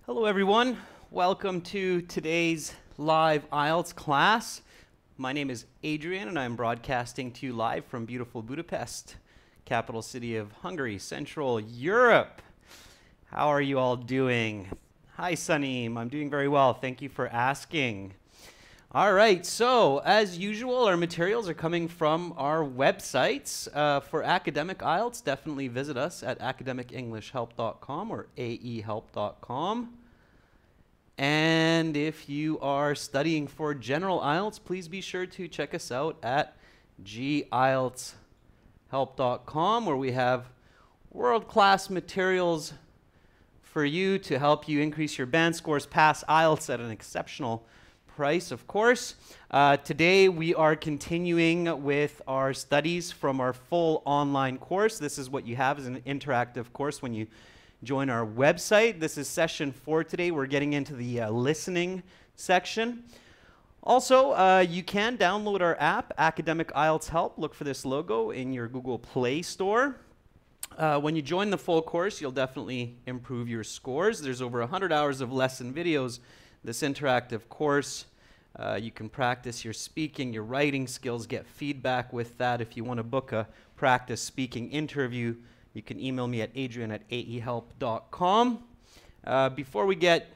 Hello everyone, welcome to today's live IELTS class. My name is Adrian and I'm broadcasting to you live from beautiful Budapest, capital city of Hungary, Central Europe. How are you all doing? Hi Saneem, I'm doing very well, thank you for asking. Alright, so as usual our materials are coming from our websites. For academic IELTS, definitely visit us at academicenglishhelp.com or aehelp.com. And if you are studying for general IELTS, please be sure to check us out at gieltshelp.com, where we have world-class materials for you to help you increase your band scores, pass IELTS at an exceptional price, of course. Today we are continuing with our studies from our full online course. This is what you have as an interactive course when you join our website. This is session 4 today. We're getting into the listening section. Also, you can download our app, Academic IELTS Help. Look for this logo in your Google Play Store. When you join the full course, you'll definitely improve your scores. There's over 100 hours of lesson videos. This interactive course, you can practice your speaking, your writing skills, get feedback with that. If you want to book a practice speaking interview, you can email me at adrian@aehelp.com. Before we get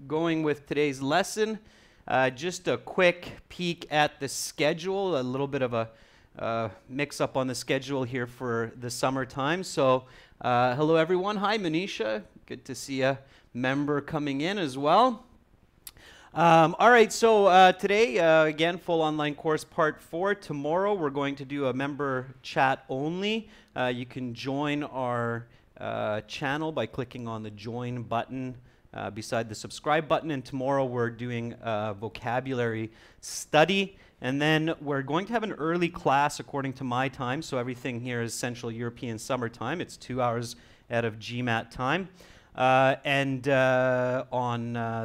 going with today's lesson, just a quick peek at the schedule, a little bit of a mix-up on the schedule here for the summertime. So, hello everyone. Hi Manisha. Good to see a member coming in as well. All right, so today, again, full online course part 4. Tomorrow, we're going to do a member chat only. You can join our channel by clicking on the join button beside the subscribe button. And tomorrow, we're doing a vocabulary study. And then we're going to have an early class according to my time. So everything here is Central European Summer Time. It's 2 hours out of GMAT time. On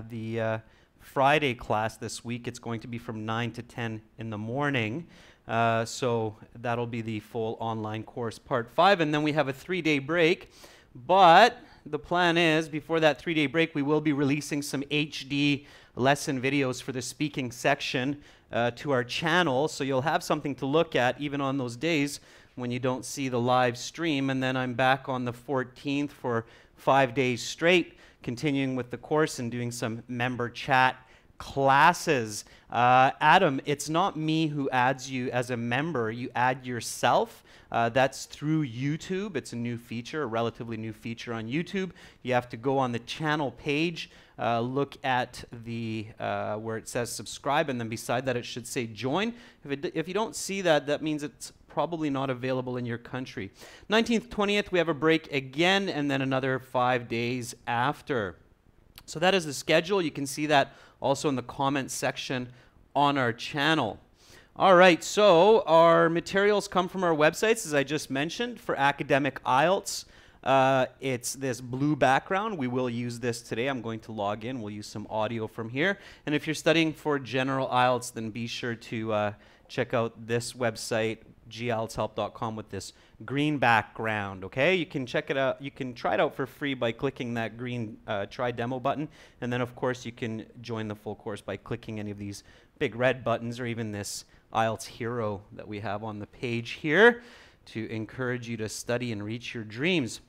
the Friday class this week, it's going to be from 9 to 10 in the morning. So that'll be the full online course, part 5. And then we have a 3-day break. But the plan is, before that 3-day break, we will be releasing some HD lesson videos for the speaking section to our channel. So you'll have something to look at even on those days when you don't see the live stream. And then I'm back on the 14th for 5 days straight, continuing with the course and doing some member chat classes. Adam, it's not me who adds you as a member. You add yourself. That's through YouTube. It's a new feature, a relatively new feature on YouTube. You have to go on the channel page, look at the where it says subscribe, and then beside that it should say join. If you don't see that, that means it's probably not available in your country. 19th, 20th, we have a break again, and then another 5 days after. So that is the schedule. You can see that also in the comments section on our channel. All right, so our materials come from our websites, as I just mentioned. For academic IELTS, it's this blue background. We will use this today. I'm going to log in. We'll use some audio from here. And if you're studying for general IELTS, then be sure to check out this website, gieltshelp.com, with this green background. Okay, you can check it out. You can try it out for free by clicking that green try demo button, and then of course you can join the full course by clicking any of these big red buttons, or even this IELTS hero that we have on the page here to encourage you to study and reach your dreams.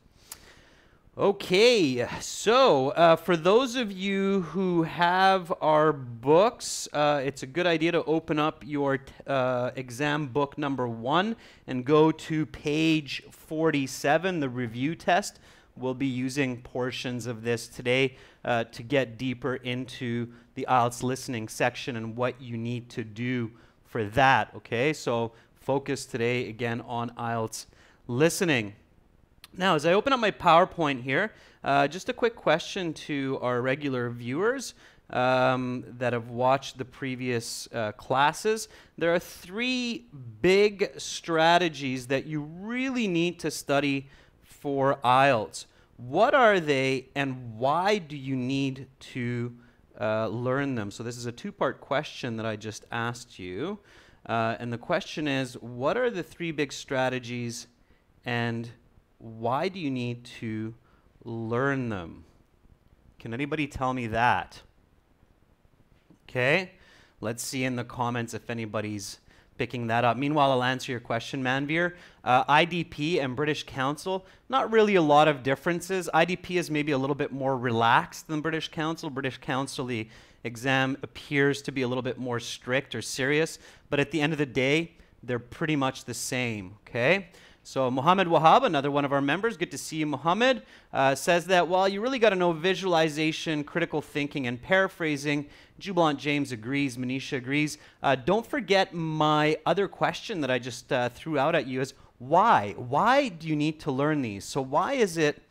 Okay, so for those of you who have our books, it's a good idea to open up your exam book number 1 and go to page 47, the review test. We'll be using portions of this today to get deeper into the IELTS listening section and what you need to do for that, okay? So focus today again on IELTS listening. Now, as I open up my PowerPoint here, just a quick question to our regular viewers that have watched the previous classes. There are 3 big strategies that you really need to study for IELTS. What are they, and why do you need to learn them? So this is a 2-part question that I just asked you. And the question is, what are the 3 big strategies, and why do you need to learn them? Can anybody tell me that? Okay, let's see in the comments if anybody's picking that up. Meanwhile, I'll answer your question, Manveer. IDP and British Council, not really a lot of differences. IDP is maybe a little bit more relaxed than British Council. British Council, the exam appears to be a little bit more strict or serious, but at the end of the day, they're pretty much the same, okay? So Mohammed Wahab, another one of our members, good to see you, Mohammed, says that, well, you really got to know visualization, critical thinking, and paraphrasing. Jubilant James agrees. Manisha agrees. Don't forget my other question that I just threw out at you is why? Why do you need to learn these? So why is it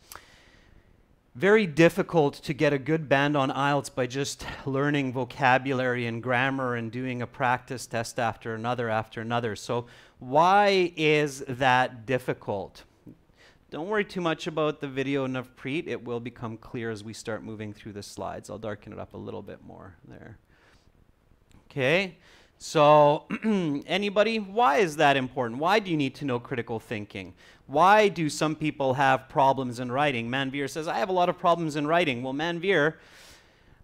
very difficult to get a good band on IELTS by just learning vocabulary and grammar and doing a practice test after another? So why is that difficult? Don't worry too much about the video, Navpreet. It will become clear as we start moving through the slides. I'll darken it up a little bit more there. Okay, so anybody, why is that important? Why do you need to know critical thinking? Why do some people have problems in writing? Manveer says, I have a lot of problems in writing. Well, Manveer,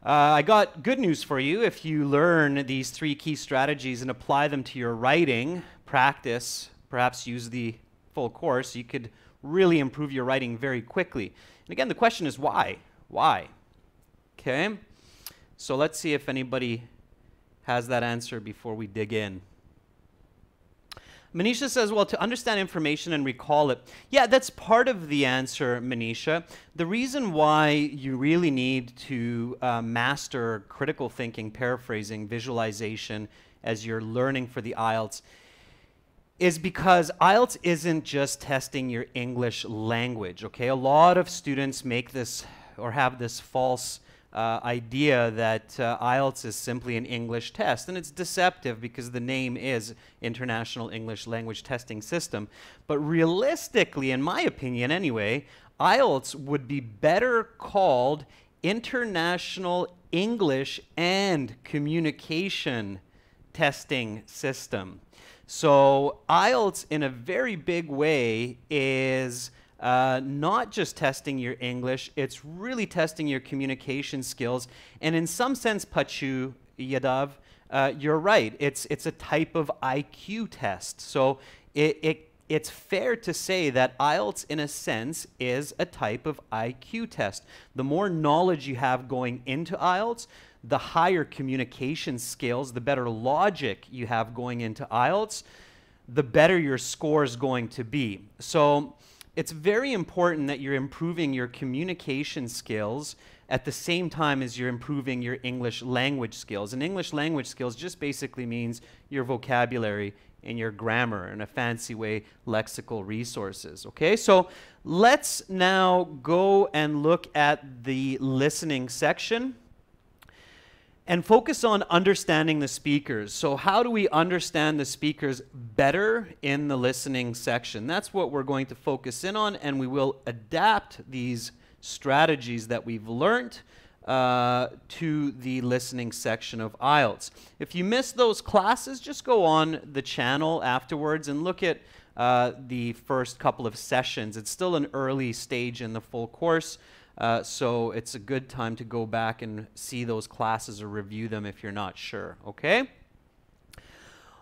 I got good news for you. If you learn these 3 key strategies and apply them to your writing practice, perhaps use the full course, you could really improve your writing very quickly. And again, the question is why? Why? Okay, so let's see if anybody has that answer before we dig in. Manisha says, well, to understand information and recall it. Yeah, that's part of the answer, Manisha. The reason why you really need to master critical thinking, paraphrasing, visualization as you're learning for the IELTS is because IELTS isn't just testing your English language, okay? A lot of students make this or have this false idea that IELTS is simply an English test, and it's deceptive because the name is International English Language Testing System. But realistically, in my opinion anyway, IELTS would be better called International English and Communication Testing System. So IELTS in a very big way is not just testing your English, it's really testing your communication skills. And in some sense, Pachu, Yadav, you're right. It's a type of IQ test. So it's fair to say that IELTS, in a sense, is a type of IQ test. The more knowledge you have going into IELTS, the higher communication skills, the better logic you have going into IELTS, the better your score is going to be. So it's very important that you're improving your communication skills at the same time as you're improving your English language skills. And English language skills just basically means your vocabulary and your grammar, in a fancy way, lexical resources. Okay, so let's now go and look at the listening section and focus on understanding the speakers. So how do we understand the speakers better in the listening section? That's what we're going to focus in on, and we will adapt these strategies that we've learned to the listening section of IELTS. If you missed those classes, just go on the channel afterwards and look at the first couple of sessions. It's still an early stage in the full course. So it's a good time to go back and see those classes or review them if you're not sure, okay?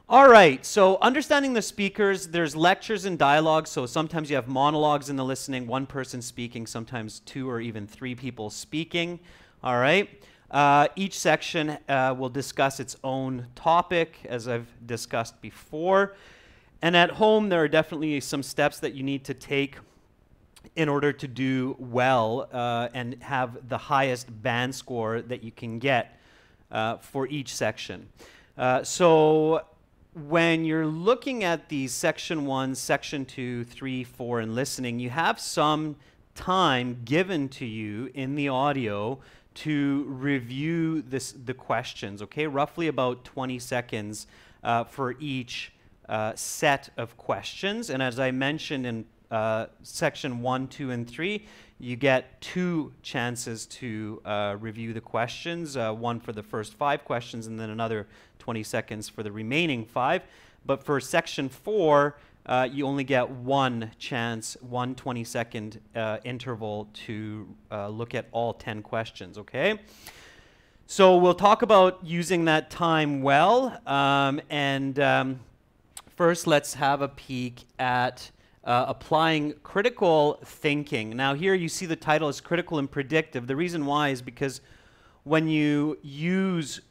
All right, so understanding the speakers, there's lectures and dialogues, so sometimes you have monologues in the listening, one person speaking, sometimes 2 or even 3 people speaking, all right? Each section will discuss its own topic, as I've discussed before. And at home, there are definitely some steps that you need to take in order to do well and have the highest band score that you can get for each section. So when you're looking at the section 1, section 2, 3, 4, and listening, you have some time given to you in the audio to review the questions, okay? Roughly about 20 seconds for each set of questions. And as I mentioned in section 1, 2, and 3, you get 2 chances to review the questions, one for the first 5 questions and then another 20 seconds for the remaining 5. But for section 4, you only get one chance, one 20-second interval to look at all 10 questions, okay? So we'll talk about using that time well, first let's have a peek at applying critical thinking. Now here you see the title is critical and predictive. The reason why is because when you use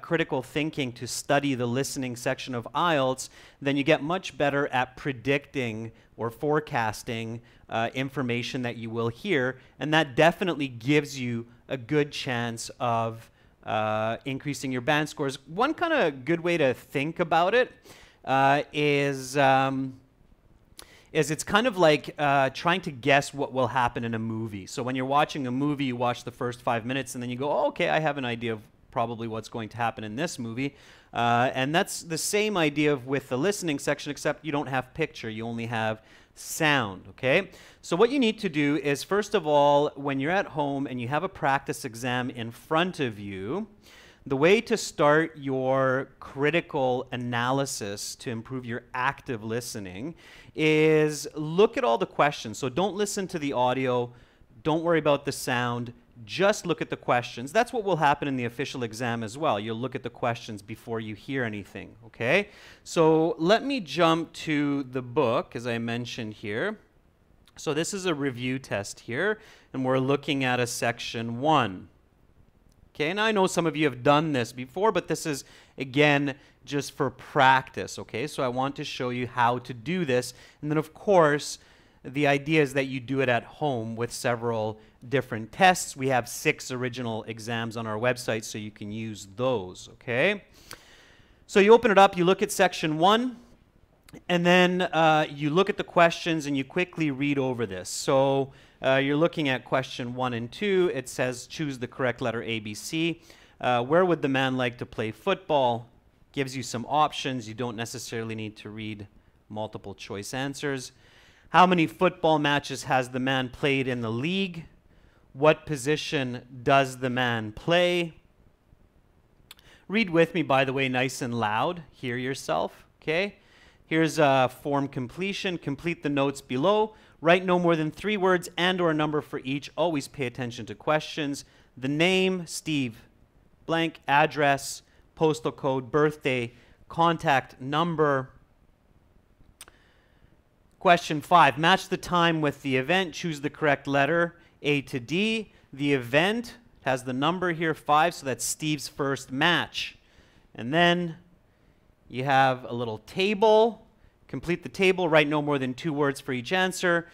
critical thinking to study the listening section of IELTS, then you get much better at predicting or forecasting information that you will hear, and that definitely gives you a good chance of increasing your band scores. One kind of good way to think about it is it's kind of like trying to guess what will happen in a movie. So when you're watching a movie, you watch the first 5 minutes and then you go, oh, okay, I have an idea of probably what's going to happen in this movie. And that's the same idea with the listening section, except you don't have picture, you only have sound, okay? So what you need to do is, first of all, when you're at home and you have a practice exam in front of you, the way to start your critical analysis to improve your active listening is look at all the questions. So don't listen to the audio, don't worry about the sound, just look at the questions. That's what will happen in the official exam as well. You'll look at the questions before you hear anything, okay? So let me jump to the book, as I mentioned here. So this is a review test here, and we're looking at a section 1. Okay, and I know some of you have done this before, but this is, again, just for practice, okay? So I want to show you how to do this. And then, of course, the idea is that you do it at home with several different tests. We have 6 original exams on our website, so you can use those, okay? So you open it up, you look at section 1, and then you look at the questions and you quickly read over this. So you're looking at question 1 and 2. It says choose the correct letter A, B, C. Where would the man like to play football? Gives you some options. You don't necessarily need to read multiple choice answers. How many football matches has the man played in the league? What position does the man play? Read with me, by the way, nice and loud. Hear yourself, okay? Here's form completion. Complete the notes below. Write no more than 3 words and or a number for each. Always pay attention to questions. The name, Steve, blank, address, postal code, birthday, contact number. Question 5, match the time with the event. Choose the correct letter, A to D. The event has the number here, 5, so that's Steve's first match. And then you have a little table. Complete the table. Write no more than 2 words for each answer.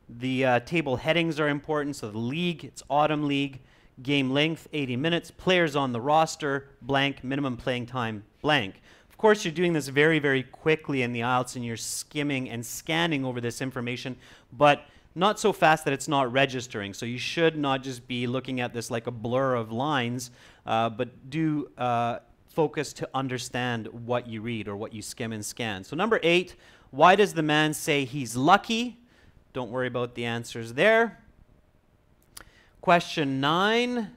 The table headings are important. So the league, it's Autumn League. Game length, 80 minutes. Players on the roster, blank. Minimum playing time, blank. Of course, you're doing this very, very quickly in the IELTS, and you're skimming and scanning over this information, but not so fast that it's not registering. So you should not just be looking at this like a blur of lines, but do focus to understand what you read or what you skim and scan. So number 8, why does the man say he's lucky? Don't worry about the answers there. Question 9,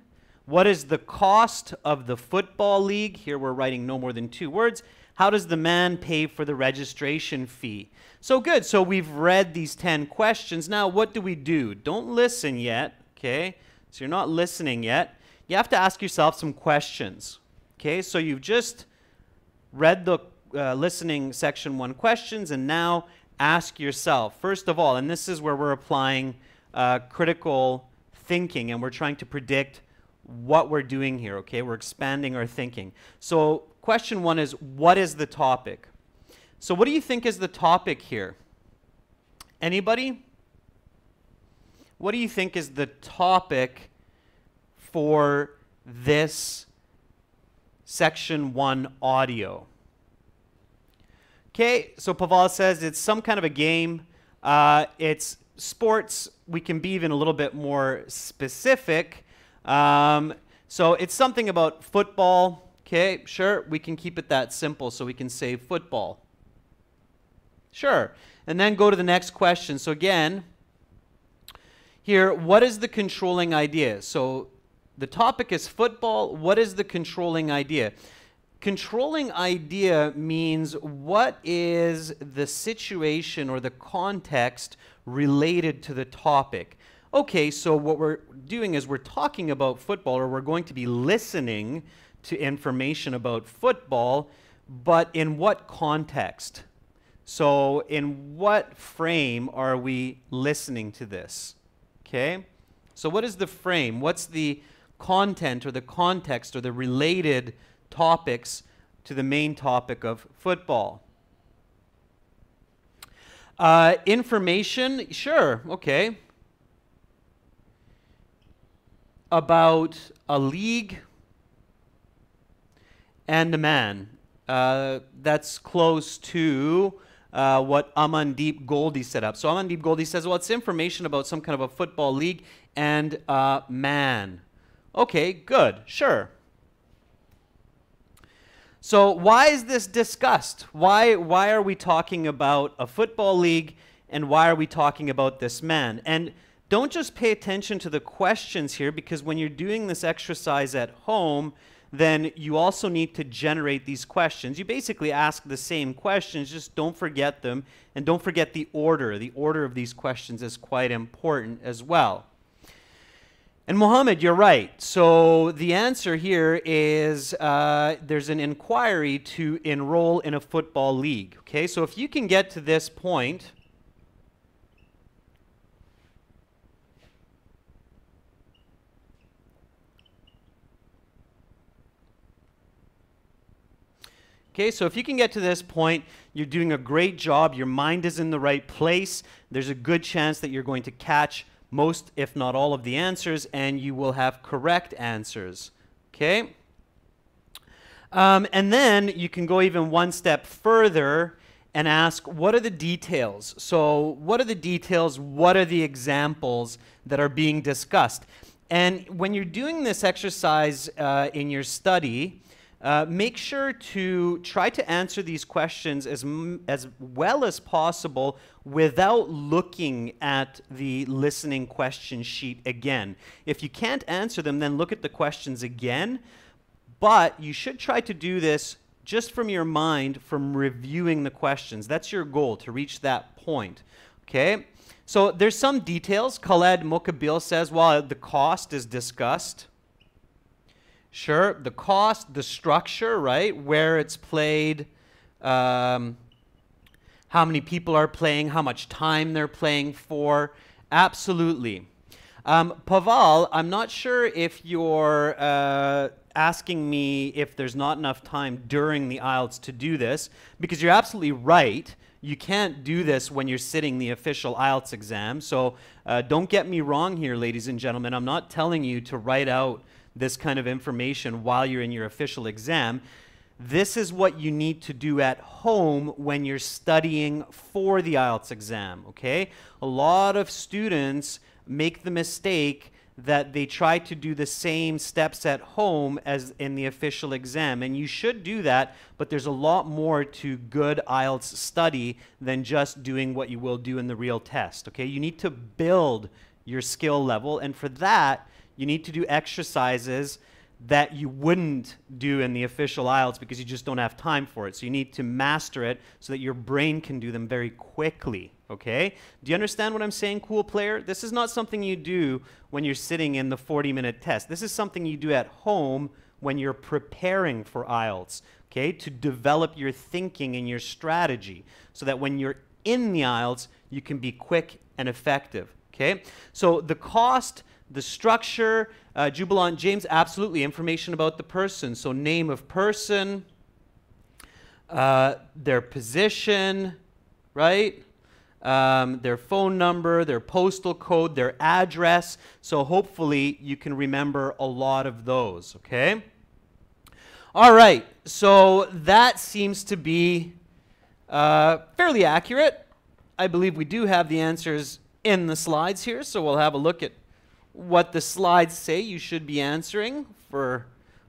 what is the cost of the football league? Here we're writing no more than 2 words. How does the man pay for the registration fee? So good, so we've read these 10 questions. Now what do? Don't listen yet, okay? So you're not listening yet. You have to ask yourself some questions. Okay, so you've just read the listening section 1 questions, and now ask yourself, first of all, and this is where we're applying critical thinking, and we're trying to predict what we're doing here, okay? We're expanding our thinking. So question 1 is, what is the topic? So what do you think is the topic here? Anybody? What do you think is the topic for this section 1 audio? Okay, so Paval says it's some kind of a game. It's sports. We can be even a little bit more specific. So it's something about football. Okay, sure, we can keep it that simple, so we can say football. Sure, and then go to the next question. So again, here, what is the controlling idea? So the topic is football. What is the controlling idea? controlling idea means what is the situation or the context related to the topic. Okay, so what we're doing is we're talking about football, or we're going to be listening to information about football, but in what context? So in what frame are we listening to this? Okay, so what is the frame? What's the content or the context or the related topics to the main topic of football? Information, sure, okay. About a league and a man. That's close to what Amandeep Goldie set up. So Amandeep Goldie says, well, it's information about some kind of a football league and a man. Okay, good, sure. So why is this discussed? Why are we talking about a football league, and why are we talking about this man? And don't just pay attention to the questions here, because when you're doing this exercise at home, then you also need to generate these questions. You basically ask the same questions, just don't forget them, and don't forget the order. The order of these questions is quite important as well. And Mohammed, you're right. So the answer here is there's an inquiry to enroll in a football league. Okay, so if you can get to this point, okay, so if you can get to this point, you're doing a great job. Your mind is in the right place. There's a good chance that you're going to catch most, if not all, of the answers, and you will have correct answers. Okay? And then you can go even one step further and ask, what are the details? So what are the details? What are the examples that are being discussed? And when you're doing this exercise in your study, make sure to try to answer these questions as well as possible without looking at the listening question sheet again. If you can't answer them, then look at the questions again. But you should try to do this just from your mind, from reviewing the questions. That's your goal, to reach that point. Okay? So there's some details. Khaled Mokabil says, well, the cost is discussed. Sure, the cost, the structure, right? Where it's played, how many people are playing, how much time they're playing for. Absolutely. Paval, I'm not sure if you're asking me if there's not enough time during the IELTS to do this, because you're absolutely right. You can't do this when you're sitting the official IELTS exam. So don't get me wrong here, ladies and gentlemen. I'm not telling you to write out this kind of information while you're in your official exam. This is what you need to do at home when you're studying for the IELTS exam, okay? A lot of students make the mistake that they try to do the same steps at home as in the official exam, and you should do that, but there's a lot more to good IELTS study than just doing what you will do in the real test, okay? You need to build your skill level, and for that, you need to do exercises that you wouldn't do in the official IELTS because you just don't have time for it. So you need to master it so that your brain can do them very quickly, okay? Do you understand what I'm saying, cool player? This is not something you do when you're sitting in the 40-minute test. This is something you do at home when you're preparing for IELTS, okay? To develop your thinking and your strategy so that when you're in the IELTS, you can be quick and effective, okay? So the cost, the structure, Jubilant James, absolutely, information about the person. So name of person, their position, right? Their phone number, their postal code, their address. So hopefully you can remember a lot of those, okay? All right, so that seems to be fairly accurate. I believe we do have the answers in the slides here, so we'll have a look at what the slides say you should be answering for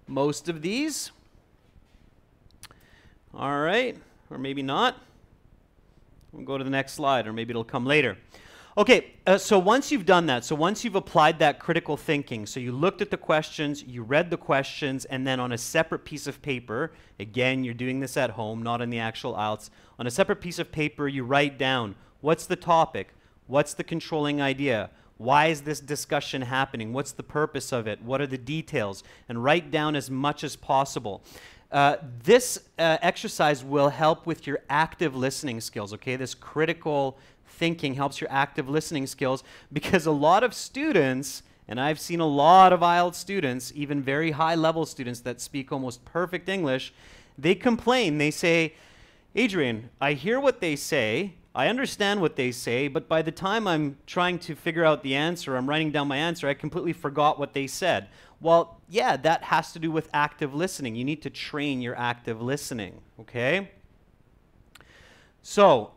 most of these. All right, or maybe not. We'll go to the next slide, or maybe it'll come later. Okay, so once you've done that, so once you've applied that critical thinking, so you looked at the questions, you read the questions, and then on a separate piece of paper, again, you're doing this at home, not in the actual IELTS, on a separate piece of paper, you write down, what's the topic? What's the controlling idea? Why is this discussion happening? What's the purpose of it? What are the details? And write down as much as possible. This exercise will help with your active listening skills, okay? This critical thinking helps your active listening skills, because a lot of students, and I've seen a lot of IELTS students, even very high level students that speak almost perfect English, they complain. They say, Adrian, I hear what they say, I understand what they say, but by the time I'm trying to figure out the answer, I'm writing down my answer, I completely forgot what they said. Well, yeah, that has to do with active listening. You need to train your active listening, okay? So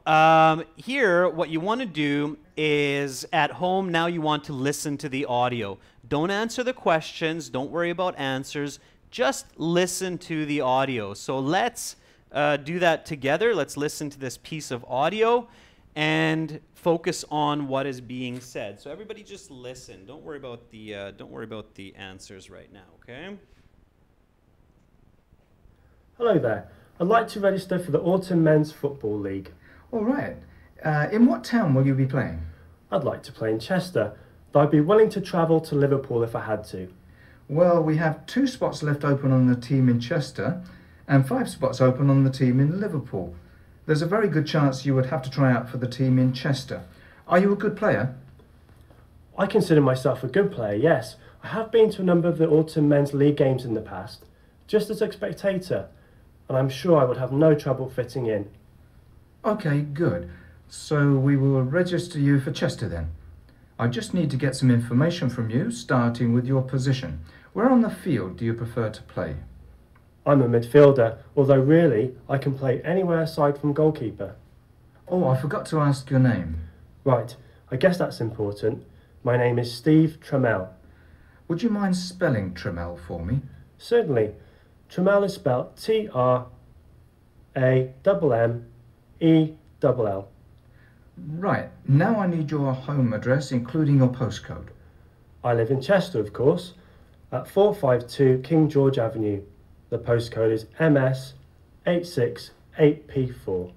here, what you want to do is, at home, now you want to listen to the audio. Don't answer the questions. Don't worry about answers. Just listen to the audio. So let's do that together. Let's listen to this piece of audio and focus on what is being said. So everybody just listen. Don't worry about the answers right now, okay? Hello there. I'd like to register for the Autumn Men's Football League. All right. In what town will you be playing? I'd like to play in Chester, but I'd be willing to travel to Liverpool if I had to. Well, we have 2 spots left open on the team in Chester and 5 spots open on the team in Liverpool. There's a very good chance you would have to try out for the team in Chester. Are you a good player? I consider myself a good player, yes. I have been to a number of the Autumn Men's League games in the past, just as a spectator, and I'm sure I would have no trouble fitting in. Okay, good. So we will register you for Chester then. I just need to get some information from you, starting with your position. Where on the field do you prefer to play? I'm a midfielder, although really I can play anywhere aside from goalkeeper. Oh, I forgot to ask your name. Right, I guess that's important. My name is Steve Trammell. Would you mind spelling Trammell for me? Certainly. Trammell is spelled T-R-A-M-M-E-L-L. Right, now I need your home address, including your postcode. I live in Chester, of course, at 452 King George Avenue. The postcode is MS868P4.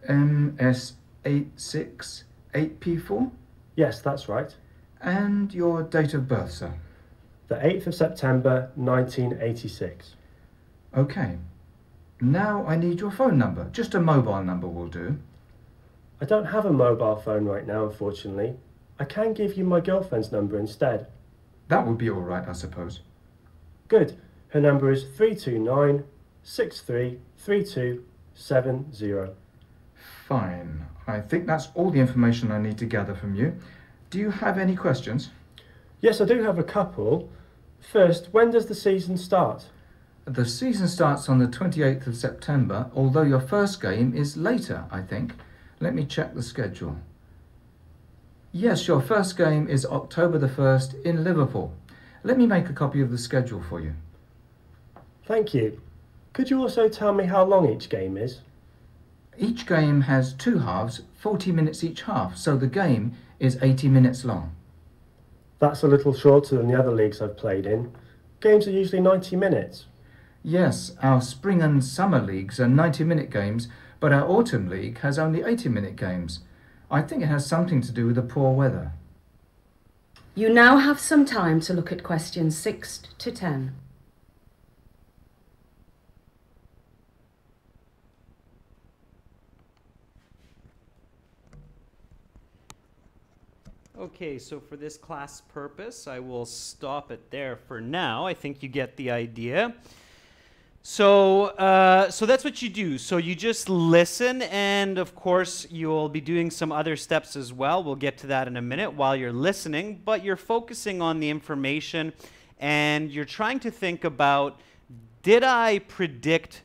MS868P4? Yes, that's right. And your date of birth, sir? The 8th of September 1986. Okay. Now I need your phone number. Just a mobile number will do. I don't have a mobile phone right now, unfortunately. I can give you my girlfriend's number instead. That would be all right, I suppose. Good. Her number is 329-633270. Fine. I think that's all the information I need to gather from you. Do you have any questions? Yes, I do have a couple. First, when does the season start? The season starts on the 28th of September, although your first game is later, I think. Let me check the schedule. Yes, your first game is October the 1st in Liverpool. Let me make a copy of the schedule for you. Thank you. Could you also tell me how long each game is? Each game has 2 halves, 40 minutes each half, so the game is 80 minutes long. That's a little shorter than the other leagues I've played in. Games are usually 90 minutes. Yes, our spring and summer leagues are 90-minute games, but our autumn league has only 80-minute games. I think it has something to do with the poor weather. You now have some time to look at questions 6 to 10. Okay, so for this class purpose, I will stop it there for now. I think you get the idea. So that's what you do. So you just listen, and of course, you'll be doing some other steps as well. We'll get to that in a minute while you're listening, but you're focusing on the information, and you're trying to think about, did I predict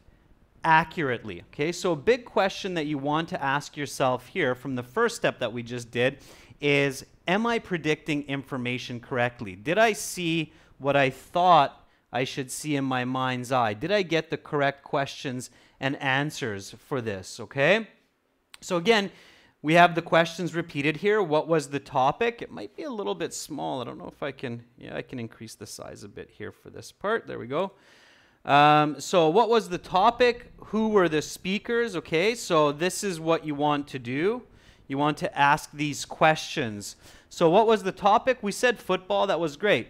accurately? Okay, so a big question that you want to ask yourself here from the first step that we just did is, am I predicting information correctly? Did I see what I thought I should see in my mind's eye? Did I get the correct questions and answers for this? Okay? So again, We have the questions repeated here. What was the topic? It might be a little bit small. I don't know if I can, yeah, I can increase the size a bit here for this part. There we go. So what was the topic? Who were the speakers? Okay, so this is what you want to do. You want to ask these questions. So what was the topic? We said football. That was great.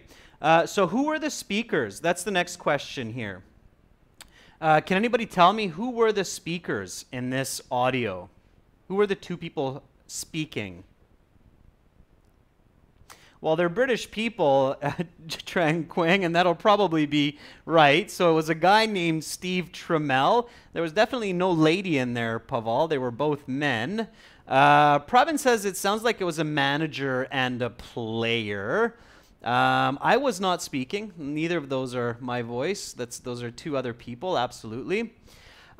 So who were the speakers? That's the next question here. Can anybody tell me who were the speakers in this audio? Who were the two people speaking? Well, they're British people, Trang Quang, and that'll probably be right. So it was a guy named Steve Trammell. There was definitely no lady in there, Paval. They were both men. Pravin says it sounds like it was a manager and a player. I was not speaking. Neither of those are my voice. Those are two other people, absolutely.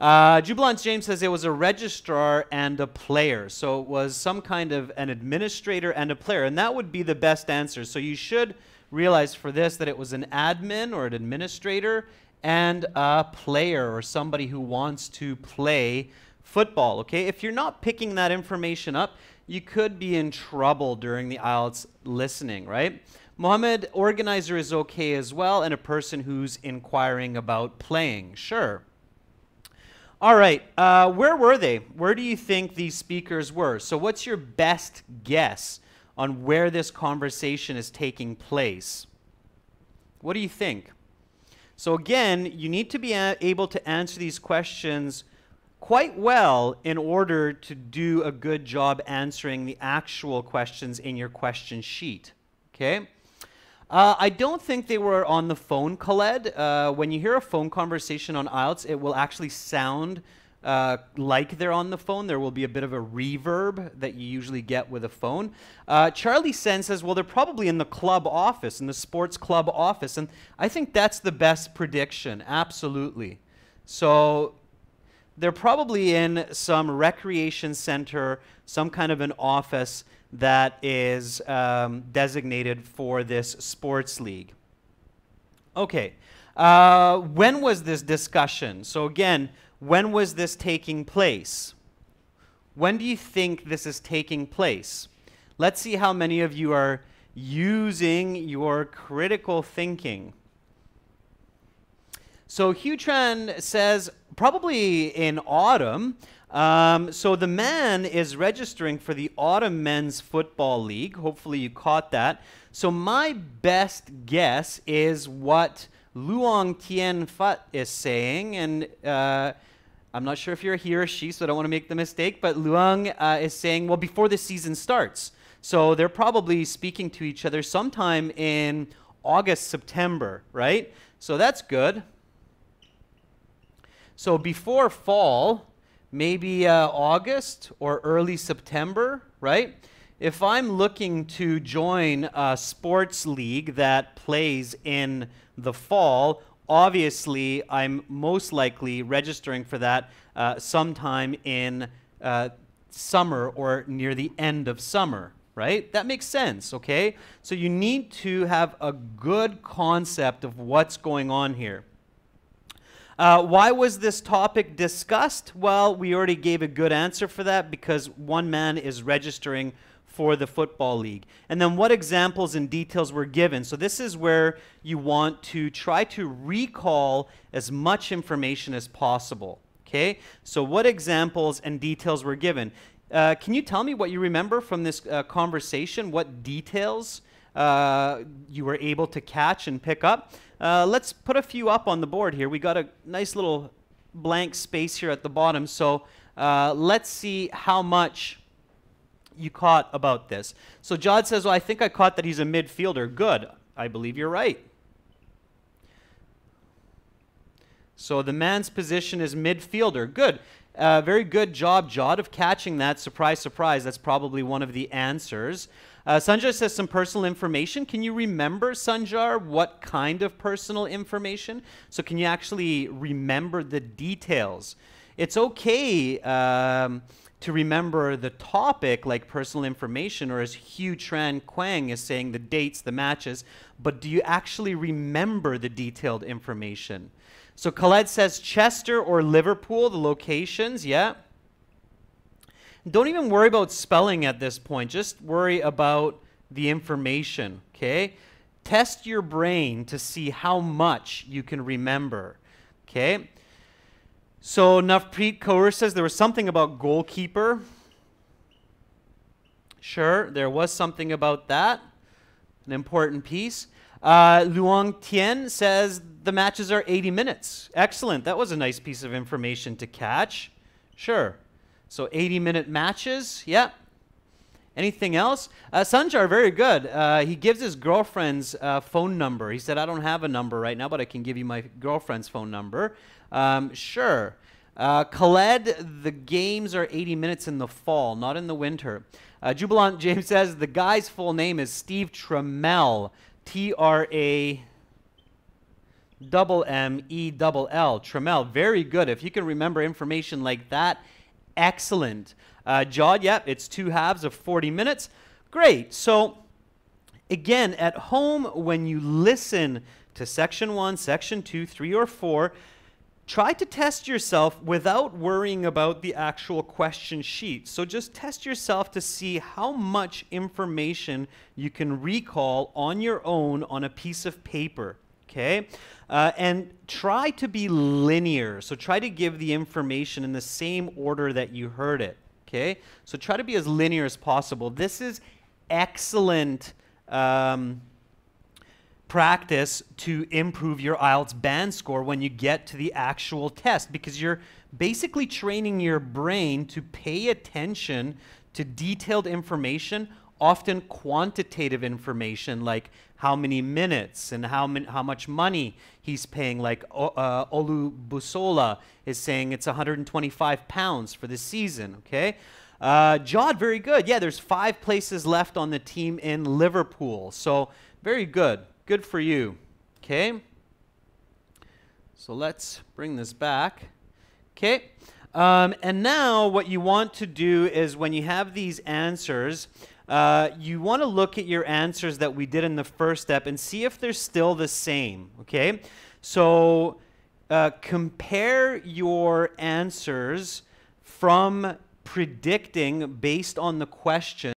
Jubilant James says it was a registrar and a player. So it was some kind of an administrator and a player. And that would be the best answer. So you should realize for this that it was an admin or an administrator and a player or somebody who wants to play football. Okay, if you're not picking that information up, you could be in trouble during the IELTS listening, right? Mohammed, organizer is okay as well, and a person who's inquiring about playing. Sure. All right, where were they? Where do you think these speakers were? So what's your best guess on where this conversation is taking place? What do you think? So again, you need to be able to answer these questions quite well in order to do a good job answering the actual questions in your question sheet, okay? I don't think they were on the phone, Khaled. When you hear a phone conversation on IELTS, it will actually sound like they're on the phone. There will be a bit of a reverb that you usually get with a phone. Charlie Sen says, well, they're probably in the club office, in the sports club office. And I think that's the best prediction, absolutely. So they're probably in some recreation center, some kind of an office that is designated for this sports league. Okay, when was this discussion? So again, when was this taking place? When do you think this is taking place? Let's see how many of you are using your critical thinking. So Hugh-Tran says probably in autumn. So the man is registering for the Autumn Men's Football League. Hopefully you caught that. So my best guess is what Luong Tien Phat is saying. And I'm not sure if you're a he or she, so I don't want to make the mistake. But Luong is saying, well, before the season starts. So they're probably speaking to each other sometime in August, September, right? So that's good. So before fall, maybe August or early September, right? If I'm looking to join a sports league that plays in the fall, obviously I'm most likely registering for that sometime in summer or near the end of summer, right? That makes sense, okay? So you need to have a good concept of what's going on here. Why was this topic discussed? Well, we already gave a good answer for that because one man is registering for the football league. And then what examples and details were given? So this is where you want to try to recall as much information as possible. Okay? So what examples and details were given? Can you tell me what you remember from this conversation? What details you were able to catch and pick up? Let's put a few up on the board here. We got a nice little blank space here at the bottom. So let's see how much you caught about this. So Jod says, well, I think I caught that he's a midfielder. Good. I believe you're right. So the man's position is midfielder. Good. Very good job, Jod, of catching that. Surprise, surprise. That's probably one of the answers. Sanjar says some personal information. Can you remember, Sanjar, what kind of personal information? So can you actually remember the details? It's okay to remember the topic like personal information, or as Hugh-Tran Quang is saying, the dates, the matches, but do you actually remember the detailed information? So Khaled says Chester or Liverpool, the locations, yeah. Don't even worry about spelling at this point. Just worry about the information, okay? Test your brain to see how much you can remember, okay? So Navpreet Kaur says there was something about goalkeeper. Sure, there was something about that. An important piece. Luong Tien says the matches are 80 minutes. Excellent. That was a nice piece of information to catch. Sure. So 80-minute matches. Yeah. Anything else? Sanjar, very good. He gives his girlfriend's phone number. He said, I don't have a number right now, but I can give you my girlfriend's phone number. Sure. Khaled, the games are 80 minutes in the fall, not in the winter. Jubilant James says the guy's full name is Steve Trammell. Trammell. Trammell. Very good. If you can remember information like that, excellent. Jod, yep, it's 2 halves of 40 minutes. Great. So, again, at home, when you listen to Section 1, Section 2, 3, or 4, try to test yourself without worrying about the actual question sheet. So just test yourself to see how much information you can recall on your own on a piece of paper, okay? And try to be linear. So try to give the information in the same order that you heard it, okay? So try to be as linear as possible. This is excellent practice to improve your IELTS band score when you get to the actual test, because you're basically training your brain to pay attention to detailed information, often quantitative information like how many minutes and how much money he's paying. Like Olu Busola is saying it's 125 pounds for the season, okay? Jod, very good. Yeah, there's 5 places left on the team in Liverpool, so very good. Good for you, okay? So let's bring this back, okay? And now what you want to do is when you have these answers, you want to look at your answers that we did in the first step and see if they're still the same, okay? So compare your answers from predicting based on the question